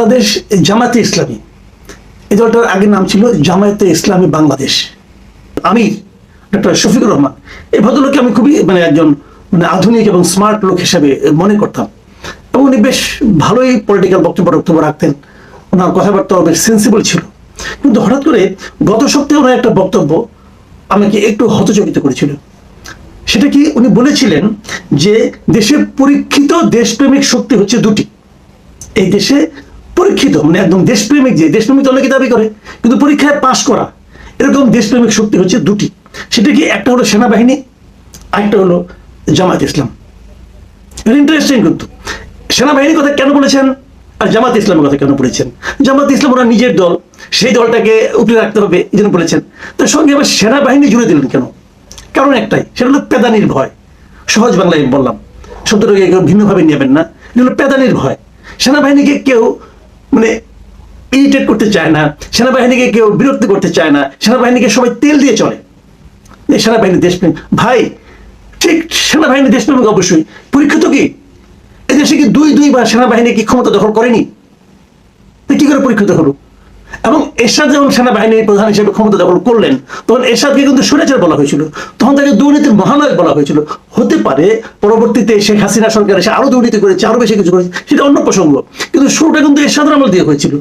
বাংলাদেশ জামায়াতে ইসলামী, এই দলটার আগের নাম ছিল জামায়াতে ইসলামী বাংলাদেশ। আমির ডক্টর শফিকুর রহমান, এই ভদ্রলোককে আমি খুবই একজন আধুনিক এবং স্মার্ট লোক হিসেবে মনে করতাম, এবং উনি বেশ ভালোই পলিটিক্যাল বক্তব্য রাখতেন। ওনার কথাবার্তা বেশ সেন্সিবল ছিল। কিন্তু হঠাৎ করে গত সপ্তাহে ওনার একটা বক্তব্য আমাকে একটু হতচকিত করেছিল। সেটা কি, উনি বলেছিলেন যে দেশে পরীক্ষিত দেশপ্রেমিক শক্তি হচ্ছে দুটি। এই দেশে পরীক্ষিত একদম দেশপ্রেমিক, যে দেশপ্রেমিক অনেকে দাবি করে কিন্তু পরীক্ষায় পাশ করা, এরকম দেশপ্রেমিক শক্তি হচ্ছে দুটি। সেটা কি, একটা হলো সেনাবাহিনী, আরেকটা হলো জামায়াত ইসলাম। ইন্টারেস্টিং কিন্তু সেনাবাহিনীর কথা কেন বলেছেন আর জামাত ইসলামের কথা কেন বলেছেন? জামাত ইসলাম ওরা নিজের দল, সেই দলটাকে উপরে রাখতে হবে এই জন্য বলেছেন। তার সঙ্গে আবার সেনাবাহিনী জুড়ে দিলেন কেন? কারণ একটাই, সেটা হলো পেদানির ভয়। সহজ বাংলায় বললাম, শব্দটাকে কেউ ভিন্নভাবে নেবেন না। এটা হলো পেদানির ভয়। সেনাবাহিনীকে কেউ ইরিটেট করতে চায় না, সেনাবাহিনীকে কেউ বিরক্তি করতে চায় না, সেনাবাহিনীকে সবাই তেল দিয়ে চলে। সেনাবাহিনী দেশপ্রেম ভাই, ঠিক সেনাবাহিনী দেশপ্রেমিক অবশ্যই। পরীক্ষিত কি, এদেশে কি দুইবার সেনাবাহিনী কি ক্ষমতা দখল করেনি? কি করে পরীক্ষিত হলো? এবং এরশাদ যখন সেনাবাহিনীর প্রধান হিসেবে ক্ষমতা দখল করলেন, তখন এরশাদকে কিন্তু স্বৈরাচার বলা হয়েছিল, তখন তাকে দুর্নীতির মহানায়ক বলা হয়েছিল। হতে পারে পরবর্তীতে শেখ হাসিনা সরকার এসে আরো দুর্নীতি করেছে, আরো বেশি কিছু করেছে, সেটা অন্য প্রসঙ্গ। কিন্তু শুরুটা কিন্তু এরশাদের আমল দিয়ে হয়েছিল।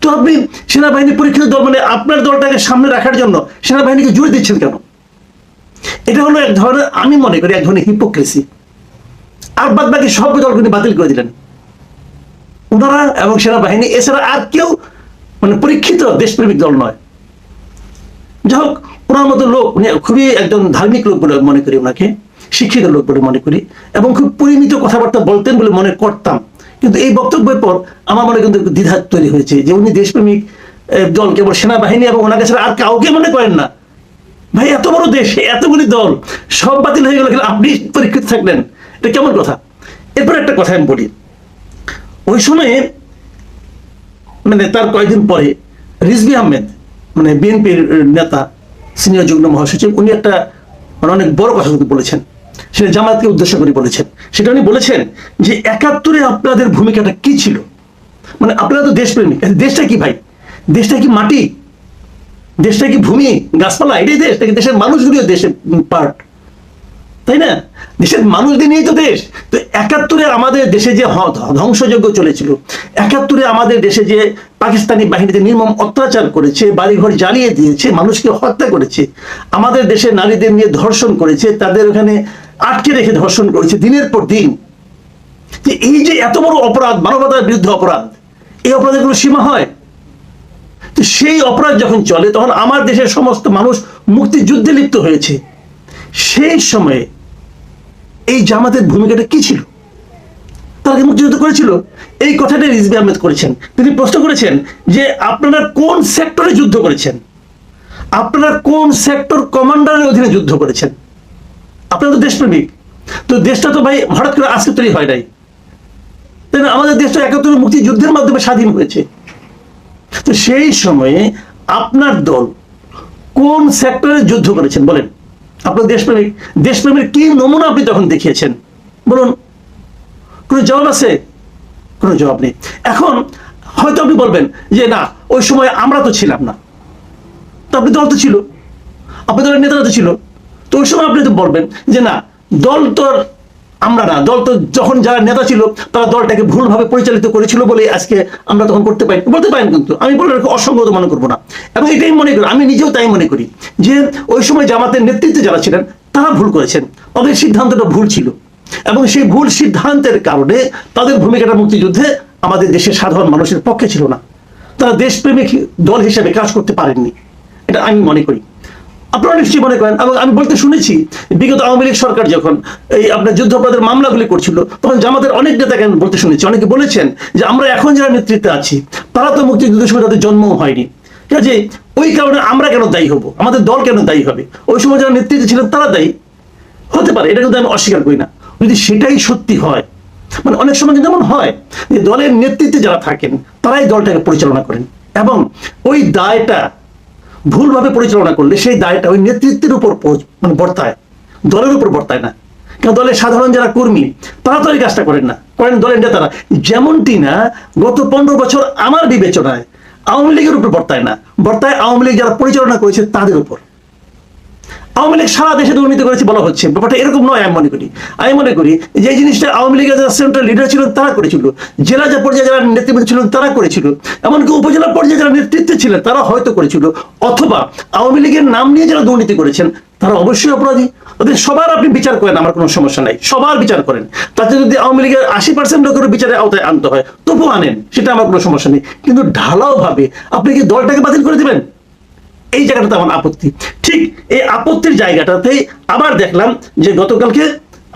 তো আপনি সেনাবাহিনী পরীক্ষিত দল আপনার দলটাকে সামনে রাখার জন্য সেনাবাহিনীকে জুড়ে দিচ্ছেন কেন? এটা হলো এক ধরনের, আমি মনে করি এক ধরনের হিপোক্রেসি। আর বাদ বাকি সব দলগুলি বাতিল করে দিলেন ওনারা এবং সেনাবাহিনী, এছাড়া আর কেউ পরীক্ষিত দেশপ্রেমিক দল নয়। যাই হোক, ওনার মতো লোক, উনি খুবই একজন ধার্মিক লোক বলে মনে করি, ওনাকে শিক্ষিত লোক বলে মনে করি, এবং খুব পরিমিত কথাবার্তা বলতেন বলে মনে করতাম। কিন্তু এই বক্তব্যের পর আমার মনে কিন্তু দ্বিধা তৈরি হয়েছে যে উনি দেশপ্রেমিক দল কেবল সেনাবাহিনী এবং ওনাকে ছাড়া আর কাউকে মনে করেন না। ভাই, এত বড় দেশ, এতগুলি দল, সব বাতিল হয়ে গেল, আপনি পরীক্ষিত থাকলেন, এটা কেমন কথা? এরপর একটা কথা আমি বলি, ওই সময়ে তার কয়েকদিন পরে রিজভী আহমেদ, বিএনপির নেতা, সিনিয়র যুগ্ম মহাসচিব, উনি একটা অনেক বড় কথা বলেছেন। সেটা জামায়াতকে উদ্দেশ্য করে বলেছেন। সেটা উনি বলেছেন যে ৭১-এ আপনাদের ভূমিকাটা কি ছিল? আপনারা তো দেশপ্রেমিক, দেশটা কি ভাই? দেশটা কি মাটি? দেশটা কি ভূমি, গাছপালা? এটাই দেশ নাকি দেশের মানুষগুলিও দেশের পার্ট, তাই না? দেশের মানুষদের নিয়েই তো দেশ। তো ৭১-এ আমাদের দেশে যে ধ্বংসযজ্ঞ চলেছিল, ৭১-এ আমাদের দেশে যে পাকিস্তানি বাহিনীতে নির্মম অত্যাচার করেছে, বাড়িঘর জ্বালিয়ে দিয়েছে, মানুষকে হত্যা করেছে, আমাদের দেশে নারীদের নিয়ে ধর্ষণ করেছে, তাদের ওখানে আটকে রেখে ধর্ষণ করেছে দিনের পর দিন, যে এই যে এত বড় অপরাধ, মানবতার বিরুদ্ধে অপরাধ, এই অপরাধের কোনো সীমা হয়? তো সেই অপরাধ যখন চলে, তখন আমার দেশের সমস্ত মানুষ মুক্তিযুদ্ধে লিপ্ত হয়েছে। সেই সময়ে এই জামাতের ভূমিকাটা কি ছিল? তারা মুক্তিযুদ্ধ করেছিল? এই কথাটা রিজভী আহমেদ করেছেন। তিনি প্রশ্ন করেছেন যে আপনারা কোন সেক্টরে যুদ্ধ করেছেন, আপনারা কোন সেক্টর কমান্ডারের অধীনে যুদ্ধ করেছেন? আপনারা তো দেশপ্রেমিক। তো দেশটা তো ভাই হঠাৎ করে আজকে তৈরি হয় নাই, তাই না? আমাদের দেশটা ৭১ মুক্তিযুদ্ধের মাধ্যমে স্বাধীন হয়েছে। তো সেই সময়ে আপনার দল কোন সেক্টরে যুদ্ধ করেছেন বলেন? আপনার দেশপ্রেমিক, দেশপ্রেমের কি নমুনা আপনি তখন দেখিয়েছেন বলুন? কোনো জবাব আছে? কোনো জবাব নেই। এখন হয়তো আপনি বলবেন যে না, ওই সময় আমরা তো ছিলাম না। তো আপনি দল তো ছিল, আপনার দলের নেতারা তো ছিল, তো ওই সময় আপনি তো বলবেন যে না, দল তো আমরা না, দল তো যখন যারা নেতা ছিল তারা দলটাকে ভুলভাবে পরিচালিত করেছিল বলে আজকে আমরা তখন করতে পারি, বলতে পারেন। কিন্তু আমি বলে অসঙ্গত মনে করবো না, এবং এটাই মনে করি, আমি নিজেও তাই মনে করি যে ওই সময় জামাতের নেতৃত্বে যারা ছিলেন তারা ভুল করেছেন, তাদের সিদ্ধান্তটা ভুল ছিল, এবং সেই ভুল সিদ্ধান্তের কারণে তাদের ভূমিকাটা মুক্তিযুদ্ধে আমাদের দেশের সাধারণ মানুষের পক্ষে ছিল না। তারা দেশপ্রেমিক দল হিসেবে কাজ করতে পারেননি, এটা আমি মনে করি। আপনারা নিশ্চয়ই মনে করেন, এবং আমি বলতে শুনেছি বিগত আওয়ামী লীগ সরকার যখন এই আপনার যুদ্ধাপরাধের মামলাগুলি করছিল, তখন জামাতের অনেক নেতাকে বলতে শুনেছি, অনেকে বলেছেন যে আমরা এখন যারা নেতৃত্বে আছি তারা তো মুক্তিযুদ্ধের সময় তাদের জন্মও হয়নি, ঠিক আছে? ওই কারণে আমরা কেন দায়ী হব, আমাদের দল কেন দায়ী হবে? ওই সময় যারা নেতৃত্বে ছিলেন তারা দায়ী হতে পারে, এটা কিন্তু আমি অস্বীকার করি না। যদি সেটাই সত্যি হয়, অনেক সময় কিন্তু এমন হয় যে দলের নেতৃত্বে যারা থাকেন তারাই দলটাকে পরিচালনা করেন, এবং ওই দায়টা ভুলভাবে পরিচালনা করলে সেই দায়টা ওই নেতৃত্বের উপর বর্তায়, দলের উপর বর্তায় না। দলের সাধারণ যারা কর্মী তারা তো এই কাজটা করেন না, করেন দলের নেতারা। যেমনটি না গত 15 বছর আমার বিবেচনায় আওয়ামী লীগের উপর বর্তায় না, বর্তায় আওয়ামী লীগ যারা পরিচালনা করেছে তাদের উপর। আওয়ামী লীগ সারা দেশে দুর্নীতি করেছে বলা হচ্ছে, ব্যাপারটা এরকম নয়। আমি মনে করি যে জিনিসটা আওয়ামী লীগের যারা সেন্ট্রাল লিডার ছিলেন তারা করেছিল, জেলা পর্যায়ে যারা নেতৃত্ব ছিলেন তারা করেছিল, এমনকি উপজেলা পর্যায়ে যারা নেতৃত্বে ছিলেন তারা হয়তো করেছিল, অথবা আওয়ামী লীগের নাম নিয়ে যারা দুর্নীতি করেছেন তারা অবশ্যই অপরাধী। ওদের সবার আপনি বিচার করেন, আমার কোনো সমস্যা নাই, সবার বিচার করেন। তাতে যদি আওয়ামী লীগের 80% লোকের বিচারের আওতায় আনতে হয় তবুও আনেন, সেটা আমার কোনো সমস্যা নেই। কিন্তু ঢালাও ভাবে আপনি কি দলটাকে বাতিল করে দিবেন? এই জায়গাটাতে আমার আপত্তি। ঠিক এই আপত্তির জায়গাটাতেই আবার দেখলাম যে গতকালকে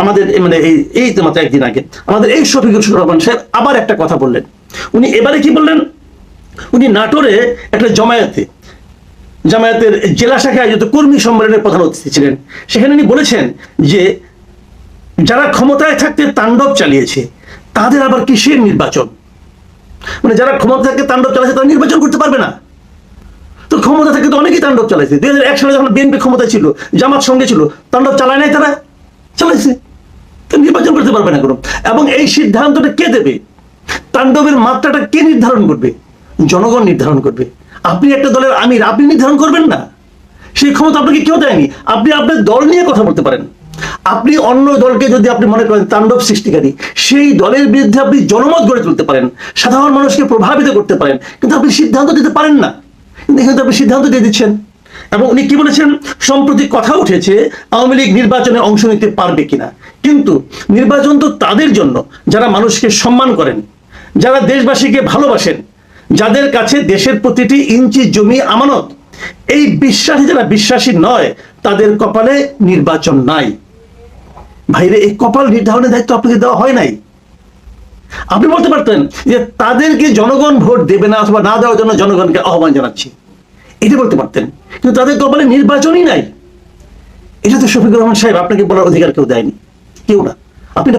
আমাদের মানে এই মাত্র একদিন আগে আমাদের এই শফিকুর রহমান সাহেব আবার একটা কথা বললেন। উনি এবারে কি বললেন? উনি নাটোরে একটা জামায়াতের জেলা শাখায় আয়োজিত কর্মী সম্মেলনের প্রধান অতিথি ছিলেন। সেখানে উনি বলেছেন যে যারা ক্ষমতায় থাকতে তাণ্ডব চালিয়েছে তাদের আবার কিসের নির্বাচন? মানে যারা ক্ষমতা থাকতে তাণ্ডব চালাচ্ছে তারা নির্বাচন করতে পারবে না? তো ক্ষমতা থেকে তো অনেকেই তাণ্ডব চালাইছে। 2001 সালে যখন বিএনপি ক্ষমতা ছিল, জামাত সঙ্গে ছিল, তাণ্ডব চালায় নাই? তারা চালাইছে, তো নির্বাচন করতে পারবে না কোনো। এবং এই সিদ্ধান্তটা কে দেবে? তাণ্ডবের মাত্রাটা কে নির্ধারণ করবে? জনগণ নির্ধারণ করবে। আপনি একটা দলের আমির, আপনি নির্ধারণ করবেন না? সেই ক্ষমতা আপনাকে কেউ দেয়নি। আপনি আপনার দল নিয়ে কথা বলতে পারেন। আপনি অন্য দলকে যদি আপনি মনে করেন তাণ্ডব সৃষ্টিকারী, সেই দলের বিরুদ্ধে আপনি জনমত গড়ে তুলতে পারেন, সাধারণ মানুষকে প্রভাবিত করতে পারেন, কিন্তু আপনি সিদ্ধান্ত দিতে পারেন না। কিন্তু আপনি সিদ্ধান্ত দিয়ে দিচ্ছেন। এবং উনি কি বলেছেন? সম্প্রতি কথা উঠেছে আওয়ামী লীগ নির্বাচনে অংশ নিতে পারবে কিনা, কিন্তু নির্বাচন তো তাদের জন্য যারা মানুষকে সম্মান করেন, যারা দেশবাসীকে ভালোবাসেন, যাদের কাছে দেশের প্রতিটি ইঞ্চি জমি আমানত। এই বিশ্বাসী যারা বিশ্বাসী নয় তাদের কপালে নির্বাচন নাই। ভাইরে, এই কপাল নির্ধারণের দায়িত্ব আপনাকে দেওয়া হয় নাই। আপনি বলতে পারতেন যে তাদেরকে জনগণ ভোট দেবে না অথবা না দেওয়ার জন্য জনগণকে আহ্বান জানাচ্ছি, এটা বলতে পারতেন, কিন্তু তাদের কপালে নির্বাচনই নাই। এটা তো শফিকুর রহমান সাহেব আপনাকে বলার অধিকার কেউ দেয়নি, কেউ না। আপনি